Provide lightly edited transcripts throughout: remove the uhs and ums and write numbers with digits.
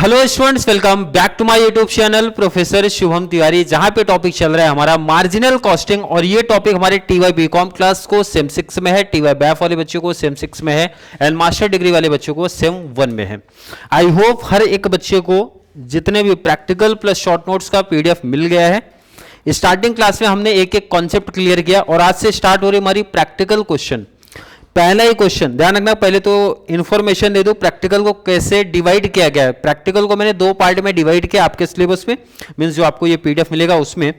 Hello students, welcome back to my YouTube channel professor Shubham Tiwari, जहां पे topic चल रहा है हमारा मार्जिनल कॉस्टिंग। और ये टॉपिक हमारे टीवाई बीकॉम क्लास को सेम 6 में है, टीवाई बैफ वाले बच्चों को सेम 6 में है एंड मास्टर डिग्री वाले बच्चों को सेम 1 में है। आई होप हर एक बच्चे को जितने भी प्रैक्टिकल प्लस शॉर्ट नोट्स का पीडीएफ मिल गया है। स्टार्टिंग क्लास में हमने एक एक कॉन्सेप्ट क्लियर किया और आज से स्टार्ट हो रही हमारी प्रैक्टिकल क्वेश्चन। पहला ही क्वेश्चन ध्यान रखना, पहले तो इंफॉर्मेशन दे दो प्रैक्टिकल को कैसे डिवाइड किया गया है। प्रैक्टिकल को मैंने 2 पार्ट में डिवाइड किया आपके सिलेबस में, मींस जो आपको ये पीडीएफ मिलेगा उसमें।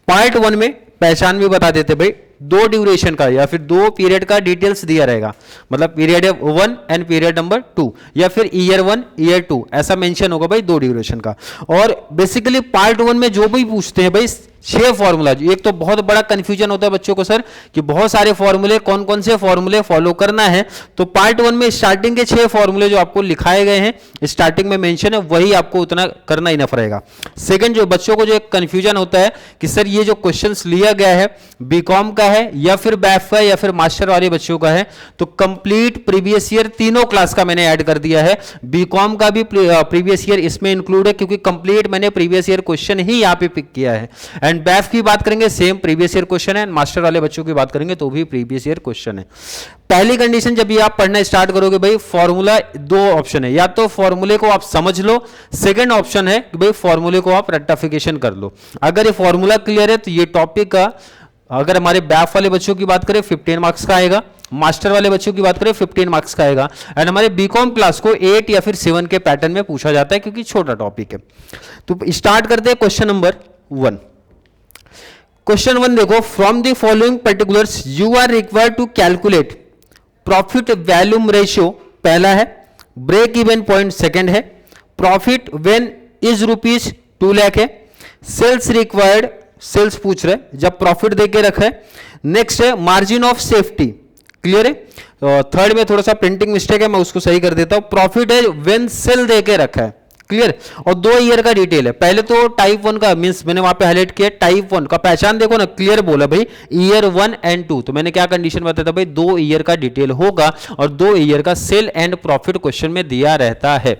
पार्ट 1 में पहचान भी बता देते भाई, 2 ड्यूरेशन का या फिर 2 पीरियड का डिटेल्स दिया रहेगा, मतलब पीरियड 1 एंड पीरियड नंबर 2 या फिर ईयर 1 ईयर 2 ऐसा मेंशन होगा भाई 2 ड्यूरेशन का। और बेसिकली पार्ट 1 में जो भी पूछते हैं भाई 6 फॉर्मूला। एक तो बहुत बड़ा कंफ्यूजन होता है बच्चों को सर कि बहुत सारे फॉर्मूले, कौन कौन से फॉर्मूले फॉलो करना है। तो पार्ट 1 में स्टार्टिंग के 6 फॉर्मूले जो आपको लिखाए गए हैं स्टार्टिंग में मेंशन है, वही आपको उतना करना इनफ रहेगा। सेकंड, जो बच्चों को जो एक कंफ्यूजन होता है कि सर ये जो क्वेश्चंस लिया गया है बीकॉम का है या फिर बैफ का या फिर मास्टर वाले बच्चों का है, तो कंप्लीट प्रीवियस ईयर तीनों क्लास का मैंने ऐड कर दिया है। बीकॉम का भी प्रीवियस ईयर इसमें इंक्लूड है क्योंकि कंप्लीट मैंने प्रीवियस ईयर क्वेश्चन ही यहां पे पिक किया है। एंड बैफ की बात करेंगे सेम प्रीवियस ईयर क्वेश्चन है, मास्टर वाले बच्चों की बात करेंगे तो भी प्रीवियस ईयर क्वेश्चन है। पहली कंडीशन जब ये आप पढ़ना स्टार्ट करोगे भाई, फॉर्मूला 2 ऑप्शन है, या तो फॉर्मूले को आप समझ लो, सेकंड ऑप्शन है कि भाई फॉर्मूले को आप रेक्टिफिकेशन कर लो। अगर ये फॉर्मूला क्लियर है तो ये टॉपिक का, अगर हमारे बैफ वाले बच्चों की बात करें 15 मार्क्स का आएगा, मास्टर वाले बच्चों की बात करें 15 मार्क्स का आएगा। एंड हमारे बीकॉम क्लास को 8 या फिर 7 के पैटर्न में पूछा जाता है क्योंकि छोटा टॉपिक है। तो स्टार्ट करते हैं क्वेश्चन नंबर 1। क्वेश्चन 1 देखो, from the following particulars you are required to calculate profit volume ratio, पहला है। ब्रेक इवन पॉइंट सेकंड है। Profit when is rupees 2 lakh है। सेल्स रिक्वायर्ड, सेल्स पूछ रहे जब प्रॉफिट देके रखा है। नेक्स्ट है मार्जिन ऑफ सेफ्टी, क्लियर है। थर्ड में थोड़ा सा प्रिंटिंग मिस्टेक है, मैं उसको सही कर देता हूं। प्रॉफिट है व्हेन सेल देके रखा है, क्लियर। और 2 ईयर का डिटेल है। पहले तो टाइप 1 का मींस मैंने वहां पे हाईलाइट किया, टाइप 1 का पहचान देखो ना, क्लियर बोला भाई ईयर 1 एंड 2। तो मैंने क्या कंडीशन बताया था भाई, 2 ईयर का डिटेल होगा और 2 ईयर का सेल एंड प्रॉफिट क्वेश्चन में दिया रहता है।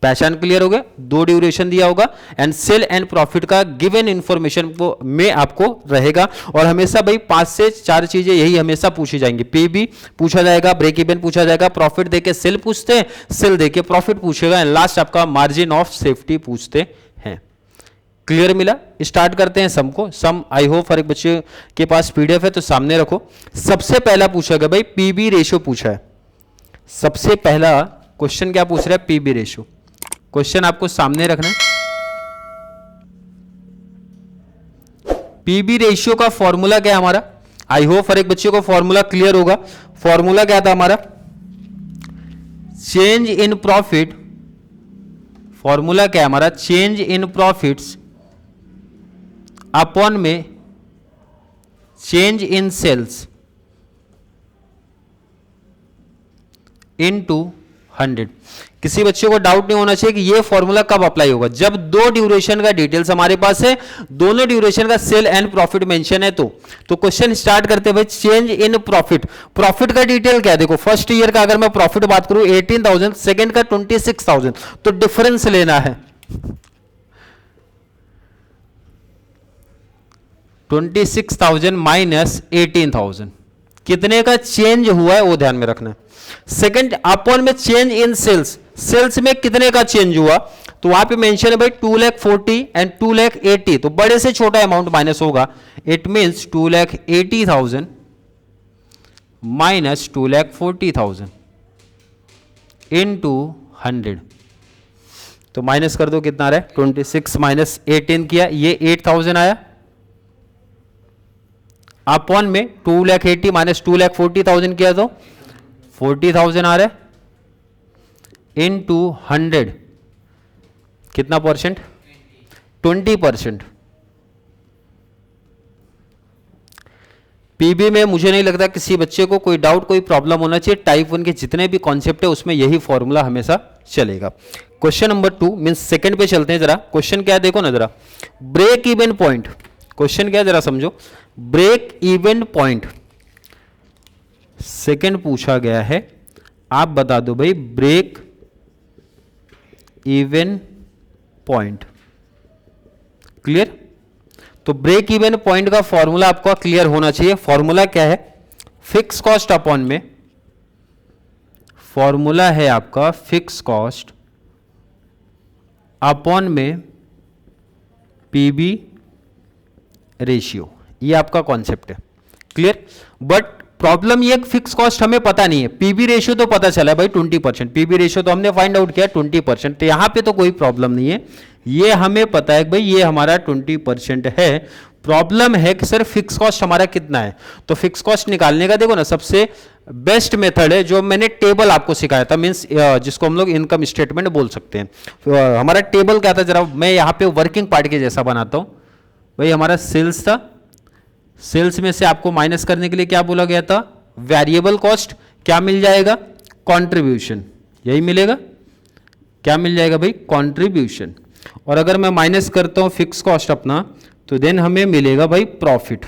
पहचान क्लियर हो गया, 2 ड्यूरेशन दिया होगा एंड सेल एंड प्रॉफिट का गिवन इंफॉर्मेशन को में आपको रहेगा। और हमेशा भाई 5 से 4 चीजें यही हमेशा पूछी जाएंगी। पीबी पूछा जाएगा, ब्रेक इवन पूछा जाएगा, प्रॉफिट देके सेल पूछते हैं, सेल देके प्रॉफिट पूछेगा एंड लास्ट आपका मार्जिन ऑफ सेफ्टी पूछते हैं। क्लियर मिला। स्टार्ट करते हैं सम को। सम आई होप हर एक बच्चे के पास पीडीएफ है तो सामने रखो। सबसे पहला पूछा गया भाई पीबी रेशियो पूछा है। सबसे पहला क्वेश्चन क्या पूछ रहा है, पीबी रेशियो। क्वेश्चन आपको सामने रखना है। पीबी रेशियो का फॉर्मूला क्या है हमारा, आई होप हर एक बच्चे को फॉर्मूला क्लियर होगा। फॉर्मूला क्या था हमारा, चेंज इन प्रॉफिट। फॉर्मूला क्या है हमारा, चेंज इन प्रॉफिट्स अपॉन में चेंज इन सेल्स इनटू 100। किसी बच्चे को डाउट नहीं होना चाहिए कि ये फॉर्मूला कब अप्लाई होगा, जब 2 ड्यूरेशन का डिटेल्स हमारे पास है, दोनों ड्यूरेशन का सेल एंड प्रॉफिट मेंशन है। तो क्वेश्चन स्टार्ट करते हैं भाई, चेंज इन प्रॉफिट। प्रॉफिट का डिटेल क्या है देखो, फर्स्ट ईयर का अगर मैं प्रॉफिट बात करूं 18,000, सेकंड का 26,000, तो डिफरेंस लेना है। 26,000 माइनस 18,000 कितने का चेंज हुआ है वो ध्यान में रखना है। सेकंड अपॉन में चेंज इन सेल्स, सेल्स में कितने का चेंज हुआ, तो वहां पे मेंशन है भाई 2,40,000 एंड 2,80,000, तो बड़े से छोटा अमाउंट माइनस होगा। It means 2,80,000 minus 2,40,000 into 100। तो माइनस कर दो, कितना आ रहा है 26 माइनस 18 किया, ये 8,000 आया। अपॉन में 2,80,000 माइनस 2,40,000 किया तो 40,000 आ रहा है इनटू 100, कितना परसेंट, 20%। पीबी में मुझे नहीं लगता किसी बच्चे को कोई डाउट, कोई प्रॉब्लम होना चाहिए। टाइप 1 के जितने भी कॉन्सेप्ट है उसमें यही फॉर्मूला हमेशा चलेगा। क्वेश्चन नंबर 2 मींस सेकंड पे चलते हैं जरा। क्वेश्चन क्या है देखो ना जरा, ब्रेक इवन पॉइंट। क्वेश्चन क्या है जरा समझो, ब्रेक इवन पॉइंट सेकंड पूछा गया है। आप बता दो भाई ब्रेक इवन पॉइंट। क्लियर? तो ब्रेक इवन पॉइंट का फॉर्मूला आपका क्लियर होना चाहिए। फॉर्मूला क्या है? फिक्स कॉस्ट अपॉन में, फॉर्मूला है आपका फिक्स कॉस्ट अपॉन में पीबी रेशियो, ये आपका कॉन्सेप्ट है। क्लियर? बट प्रॉब्लम ये फिक्स कॉस्ट हमें पता नहीं है, पीबी रेशियो तो पता चला भाई 20%, पीबी रेशियो तो हमने फाइंड आउट किया 20%, तो यहां पे तो कोई प्रॉब्लम नहीं है, ये हमें पता है कि भाई ये हमारा 20% है। प्रॉब्लम है कि सर फिक्स कॉस्ट हमारा कितना है। तो फिक्स कॉस्ट निकालने का देखो ना, सबसे बेस्ट मेथड है जो मैंने टेबल आपको सिखाया था, मींस जिसको हम लोग इनकम स्टेटमेंट बोल सकते हैं। हमारा टेबल क्या था, जरा मैं यहां पे वर्किंग पार्ट के जैसा बनाता हूं। भाई हमारा सेल्स था, सेल्स में से आपको माइनस करने के लिए क्या बोला गया था? Variable cost. क्या मिल जाएगा? कंट्रीब्यूशन। यही मिलेगा। क्या मिल जाएगा भाई? कंट्रीब्यूशन। और अगर मैं माइनस करता हूं फिक्स कॉस्ट अपना, तो देन हमें मिलेगा भाई प्रॉफिट।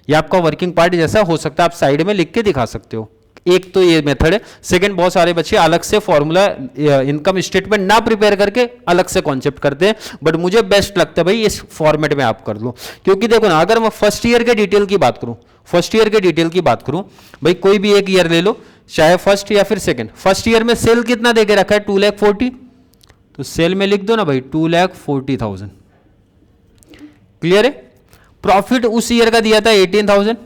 ये आपका वर्किंग पार्ट जैसा हो सकता है, आप साइड में लिख के दिखा सकते हो। एक तो ये मेथड है। सेकंड, बहुत सारे बच्चे अलग से फॉर्मूला इनकम स्टेटमेंट ना प्रिपेयर करके अलग से कॉन्सेप्ट करते हैं, बट मुझे बेस्ट लगता है भाई इस फॉर्मेट में आप कर लो। क्योंकि देखो ना, अगर मैं फर्स्ट ईयर के डिटेल की बात करूं, फर्स्ट ईयर के डिटेल की बात करूं, भाई कोई भी एक ईयर ले लो, चाहे फर्स्ट या फिर सेकेंड। फर्स्ट ईयर में सेल कितना दे के रखा है? 2,40,000, तो सेल में लिख दो ना भाई 2,40,000। क्लियर है? प्रॉफिट उस ईयर का दिया था 18,000।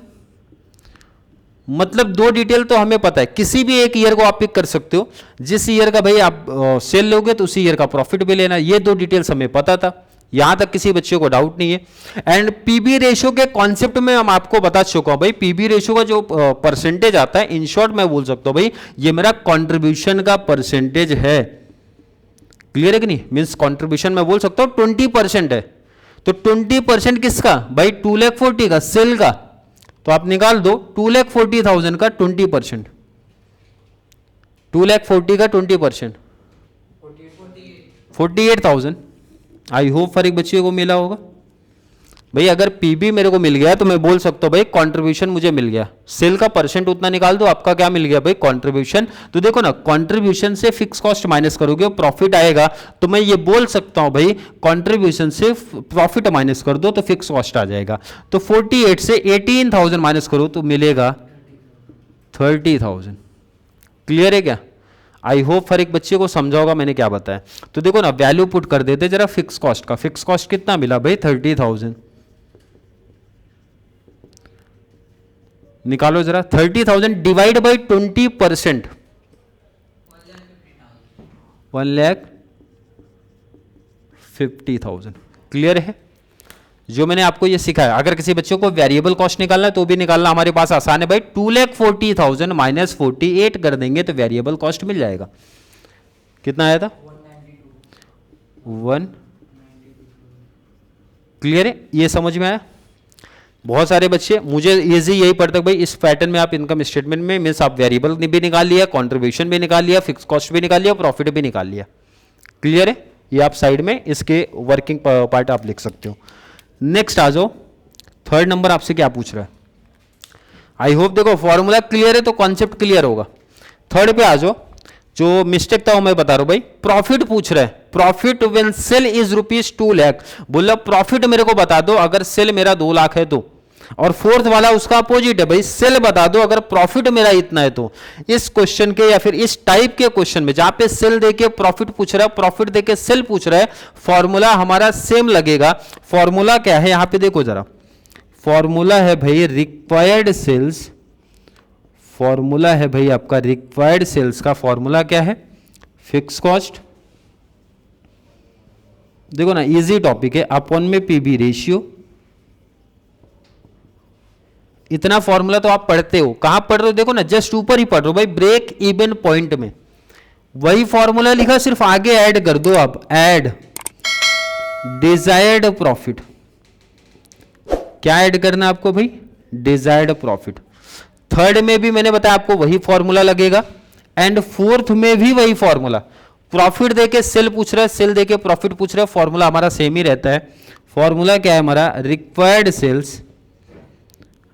मतलब दो डिटेल तो हमें पता है, किसी भी एक ईयर को आप पिक कर सकते हो, जिस ईयर का भाई आप सेल लोगे तो उसी ईयर का प्रॉफिट भी लेना। ये दो डिटेल्स हमें पता था, यहां तक किसी बच्चे को डाउट नहीं है। एंड पीबी रेशियो के कॉन्सेप्ट में हम आपको बता चुका हूं भाई, पीबी रेशियो का जो परसेंटेज आता है, इन शॉर्ट मैं बोल सकता हूं भाई ये मेरा कॉन्ट्रीब्यूशन का परसेंटेज है। क्लियर है कि नहीं? मीन्स कॉन्ट्रीब्यूशन मैं बोल सकता हूं 20% है। तो 20% किसका भाई? 2,40,000 का, सेल का। तो आप निकाल दो 2,40,000 का 20%, 2,40,000 का 20%, 48,000। आई होप हर एक बच्चे को मिला होगा भाई। अगर पीबी मेरे को मिल गया तो मैं बोल सकता हूं भाई कंट्रीब्यूशन मुझे मिल गया। सेल का परसेंट उतना निकाल दो, आपका क्या मिल गया भाई? कंट्रीब्यूशन। तो देखो ना, कंट्रीब्यूशन से फिक्स कॉस्ट माइनस करोगे, प्रॉफिट आएगा, तो मैं ये बोल सकता हूं भाई कंट्रीब्यूशन से प्रॉफिट माइनस कर दो तो फिक्स कॉस्ट आ जाएगा। तो 48 से 18,000 माइनस करो तो मिलेगा 30,000। क्लियर है क्या? आई होप हर एक बच्चे को समझा होगा मैंने क्या बताया। तो देखो ना, वैल्यू पुट कर देते जरा फिक्स कॉस्ट का। फिक्स कॉस्ट कितना मिला भाई? 30,000। निकालो जरा 30,000 डिवाइड बाई 20%, 1,50,000। क्लियर है? जो मैंने आपको ये सिखाया, अगर किसी बच्चे को वेरिएबल कॉस्ट निकालना है तो भी निकालना हमारे पास आसान है भाई। 2,40,000 माइनस 48 कर देंगे तो वेरिएबल कॉस्ट मिल जाएगा। कितना आया था? 1। क्लियर है? ये समझ में आया? बहुत सारे बच्चे मुझे इजी यही पड़ता है भाई, इस पैटर्न में आप इनकम स्टेटमेंट में मीन्स आप वेरिएबल भी निकाल लिया, कंट्रीब्यूशन भी निकाल लिया, फिक्स कॉस्ट भी निकाल लिया, प्रॉफिट भी निकाल लिया। क्लियर है? ये आप साइड में इसके वर्किंग पार्ट आप लिख सकते हो। नेक्स्ट आ जाओ, थर्ड नंबर आपसे क्या पूछ रहा है? आई होप देखो फॉर्मूला क्लियर है तो कॉन्सेप्ट क्लियर होगा। थर्ड पे आ जाओ, जो मिस्टेक था वो मैं बता रहा हूं भाई। प्रॉफिट पूछ रहा है, profit when sale is ₹2 lakh. बोला प्रॉफिट मेरे को बता दो अगर सेल मेरा 2 लाख है तो। और फोर्थ वाला उसका अपोजिट है भाई, सेल बता दो अगर प्रॉफिट मेरा इतना है तो। इस क्वेश्चन के या फिर इस टाइप के क्वेश्चन में जहां पे सेल देके प्रॉफिट पूछ रहा है, प्रॉफिट देके सेल पूछ रहा है, फॉर्मूला हमारा सेम लगेगा। फॉर्मूला क्या है यहां पे देखो जरा, फॉर्मूला है भाई रिक्वायर्ड सेल्स। फॉर्मूला है भाई आपका रिक्वायर्ड सेल्स का फॉर्मूला क्या है? Fix cost. देखो ना, इजी टॉपिक है, अपॉन में पीबी रेशियो। इतना फॉर्मूला तो आप पढ़ते हो, कहां पढ़ रहे हो? देखो ना, जस्ट ऊपर ही पढ़ रहे हो भाई, ब्रेक इवन पॉइंट में वही फॉर्मूला लिखा, सिर्फ आगे ऐड कर दो आप, ऐड डिजायर्ड प्रॉफिट। क्या ऐड करना है आपको भाई? Desired profit. थर्ड में भी मैंने बताया आपको वही फॉर्मूला लगेगा, एंड फोर्थ में भी वही फॉर्मूला। प्रॉफिट देके सेल पूछ रहा है, सेल देके प्रॉफिट पूछ रहा है, फॉर्मूला हमारा सेम ही रहता है। फॉर्मूला क्या है हमारा? Required sales.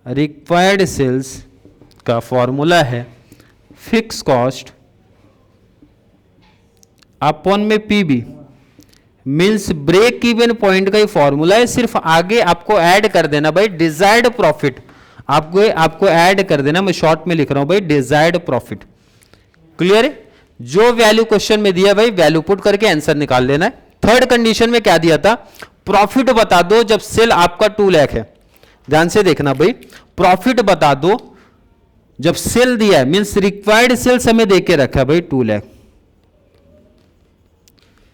रिक्वायर्ड सेल्स का फॉर्मूला है फिक्स कॉस्ट अपॉन में PB means break even point का ही फॉर्मूला है, सिर्फ आगे आपको ऐड कर देना भाई डिजायर्ड प्रॉफिट, आपको ऐड कर देना, मैं शॉर्ट में लिख रहा हूं भाई डिजायर्ड प्रॉफिट। क्लियर है? जो वैल्यू क्वेश्चन में दिया भाई वैल्यू पुट करके आंसर निकाल लेना है। थर्ड कंडीशन में क्या दिया था, प्रॉफिट बता दो जब सेल आपका 2 लाख है। ध्यान से देखना भाई, प्रॉफिट बता दो जब सेल दिया है, मींस रिक्वायर्ड सेल्स हमें देके रखा है भाई 2 लाख।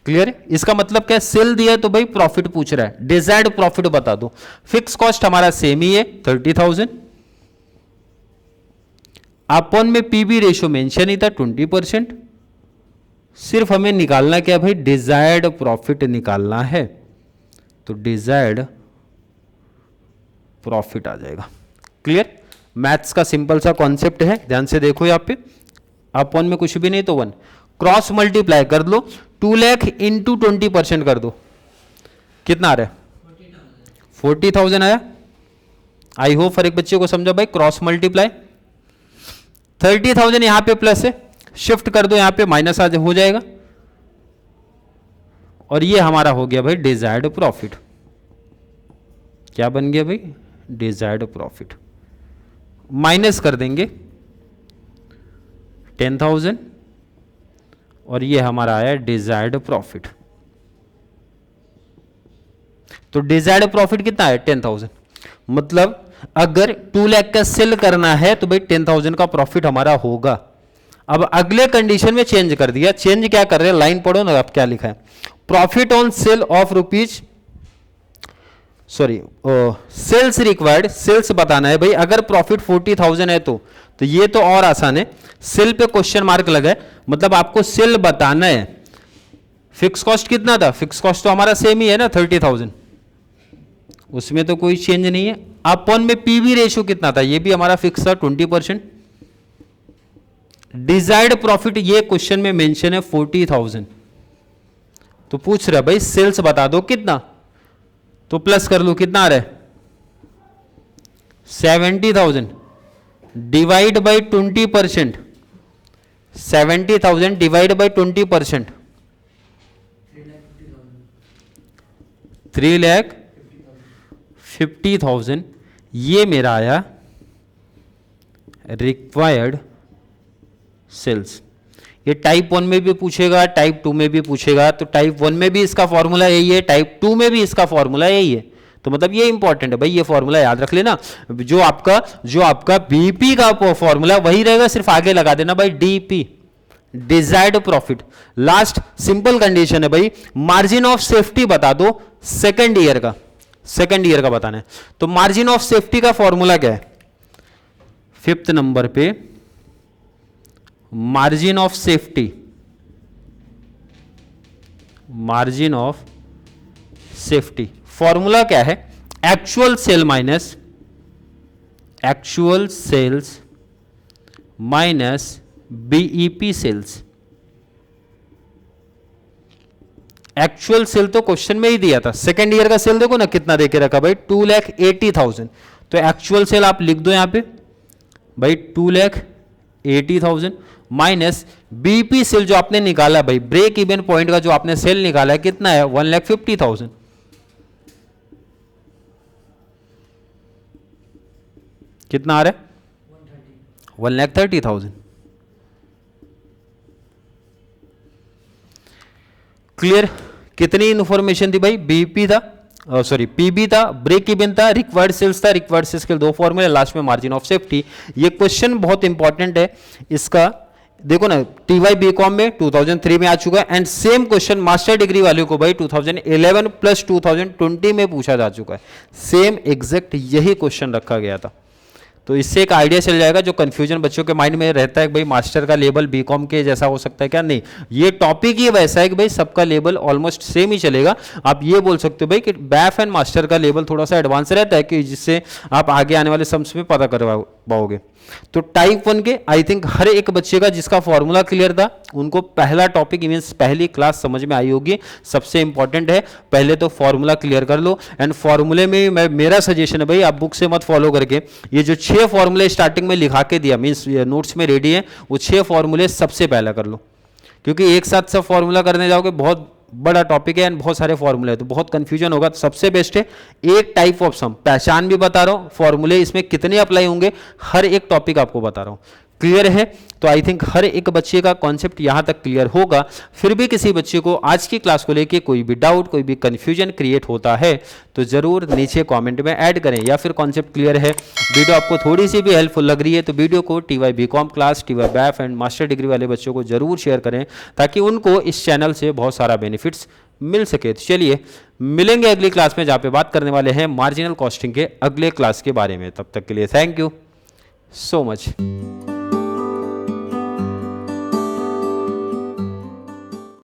क्लियर है? इसका मतलब क्या, सेल दिया है तो भाई प्रॉफिट पूछ रहा है, डिजायर्ड प्रॉफिट बता दो। फिक्स कॉस्ट हमारा सेम ही है 30,000, अपॉन में पीबी रेशियो मेंशन ही था 20%। सिर्फ हमें निकालना क्या भाई, डिजायर्ड प्रॉफिट निकालना है, तो डिजायर्ड प्रॉफिट आ जाएगा। क्लियर? मैथ्स का सिंपल सा कॉन्सेप्ट है, ध्यान से देखो यहां पे, अपॉन में कुछ भी नहीं तो 1, क्रॉस मल्टीप्लाई कर लो, 2 लाख इंटू 20% कर दो, कितना आ रहा है 40,000 आया। आई होप हर एक बच्चे को समझा भाई, क्रॉस मल्टीप्लाई 30,000 यहां पे प्लस है, शिफ्ट कर दो यहां पे माइनस आज हो जाएगा, और ये हमारा हो गया भाई डिजायर्ड प्रॉफिट। क्या बन गया भाई, डिजायर्ड प्रॉफिट। माइनस कर देंगे 10,000 और ये हमारा आया डिजायर्ड प्रॉफिट। तो डिजायर्ड प्रॉफिट कितना है 10,000, मतलब अगर 2 लाख का सेल करना है तो भाई 10,000 का प्रॉफिट हमारा होगा। अब अगले कंडीशन में चेंज कर दिया, चेंज क्या कर रहे हैं, लाइन पढ़ो ना आप क्या लिखा है, profit on sale of rupees, sorry sales required, sales बताना है भाई। अगर प्रॉफिट 40,000 है तो ये तो और आसान है, सेल पे क्वेश्चन मार्क लगा है, मतलब आपको सेल बताना है। फिक्स कॉस्ट कितना था, फिक्स कॉस्ट तो हमारा सेम ही है ना 30,000, उसमें तो कोई चेंज नहीं है। अपॉन में पीवी रेशियो कितना था, ये भी हमारा फिक्स था 20%। डिजायर्ड प्रॉफिट ये क्वेश्चन में मेंशन है 40,000, तो पूछ रहा है भाई सेल्स बता दो कितना, तो प्लस कर लो, कितना आ रहा है 70,000 डिवाइड बाई 20%, 70,000 डिवाइड बाई 20%, 3,50,000, ये मेरा आया रिक्वायर्ड सेल्स। ये टाइप 1 में भी पूछेगा, टाइप 2 में भी पूछेगा, तो टाइप 1 में भी इसका फॉर्मूला यही है, टाइप 2 में भी इसका फॉर्मूला यही है। तो मतलब ये इंपॉर्टेंट है भाई, ये फॉर्मूला याद रख लेना। जो आपका बीपी का फॉर्मूला वही रहेगा, सिर्फ आगे लगा देना भाई DP, desired profit. Last simple condition है भाई, मार्जिन ऑफ सेफ्टी बता दो सेकेंड ईयर का बताना है। तो मार्जिन ऑफ सेफ्टी का फॉर्मूला क्या है, 5th नंबर पे margin of safety, margin of safety formula क्या है, actual sale minus actual sales minus BEP sales. Actual sale तो क्वेश्चन में ही दिया था, सेकेंड ईयर का सेल देखो ना कितना देके रखा भाई 2,80,000, तो एक्चुअल सेल आप लिख दो यहां पे भाई 2,80,000 माइनस बीपी सेल जो आपने निकाला भाई, ब्रेक इवन पॉइंट का जो आपने सेल निकाला है कितना है 1,50,000। कितना आ रहा है 1,30,000। क्लियर? कितनी इंफॉर्मेशन थी भाई, बीपी था, सॉरी पीबी था, ब्रेक इवन था, रिक्वायर्ड सेल्स था, रिक्वायर्ड सेल्स के 2 फॉर्मूले, लास्ट में मार्जिन ऑफ सेफ्टी। ये क्वेश्चन बहुत इंपॉर्टेंट है, इसका देखो ना टीवाई बीकॉम में 2003 में आ चुका है, and same question master degree वालों को भाई 2011 प्लस 2020 में पूछा जा चुका है। सेम एग्जैक्ट यही क्वेश्चन रखा गया था, तो इससे एक आइडिया चल जाएगा जो कंफ्यूजन बच्चों के माइंड में रहता है कि भाई मास्टर का लेवल बीकॉम के जैसा हो सकता है क्या, नहीं, ये टॉपिक ही वैसा है कि भाई सबका लेवल ऑलमोस्ट सेम ही चलेगा। आप ये बोल सकते हो भाई कि बैफ एंड मास्टर का लेवल थोड़ा सा एडवांस रहता है, कि जिससे आप आगे आने वाले सम्स में पता कर पाओगे। तो टाइप 1 के आई थिंक हर एक बच्चे का जिसका फॉर्मूला क्लियर था उनको पहला टॉपिक मींस पहली क्लास समझ में आई होगी। सबसे इंपॉर्टेंट है पहले तो फॉर्मूला क्लियर कर लो, एंड फॉर्मूले में मेरा सजेशन है भाई आप बुक से मत फॉलो करके, ये जो 6 फॉर्मूले स्टार्टिंग में लिखा के दिया मींस नोट्स में रेडी है, वो 6 फॉर्मूले सबसे पहला कर लो, क्योंकि एक साथ सब फॉर्मूला करने जाओगे बहुत बड़ा टॉपिक है एंड बहुत सारे फॉर्मूले हैं, तो बहुत कंफ्यूजन होगा। तो सबसे बेस्ट है एक टाइप ऑफ सम, पहचान भी बता रहा हूँ, फॉर्मूले इसमें कितने अप्लाई होंगे, हर एक टॉपिक आपको बता रहा हूँ। क्लियर है? तो आई थिंक हर एक बच्चे का कॉन्सेप्ट यहाँ तक क्लियर होगा। फिर भी किसी बच्चे को आज की क्लास को लेके कोई भी डाउट, कोई भी कंफ्यूजन क्रिएट होता है तो ज़रूर नीचे कमेंट में ऐड करें, या फिर कॉन्सेप्ट क्लियर है, वीडियो आपको थोड़ी सी भी हेल्पफुल लग रही है तो वीडियो को TY BCom class, TY BAF and master degree वाले बच्चों को जरूर शेयर करें ताकि उनको इस चैनल से बहुत सारा बेनिफिट्स मिल सके। तो चलिए मिलेंगे अगली क्लास में जहाँ पे बात करने वाले हैं मार्जिनल कॉस्टिंग के अगले क्लास के बारे में। तब तक के लिए थैंक यू सो मच।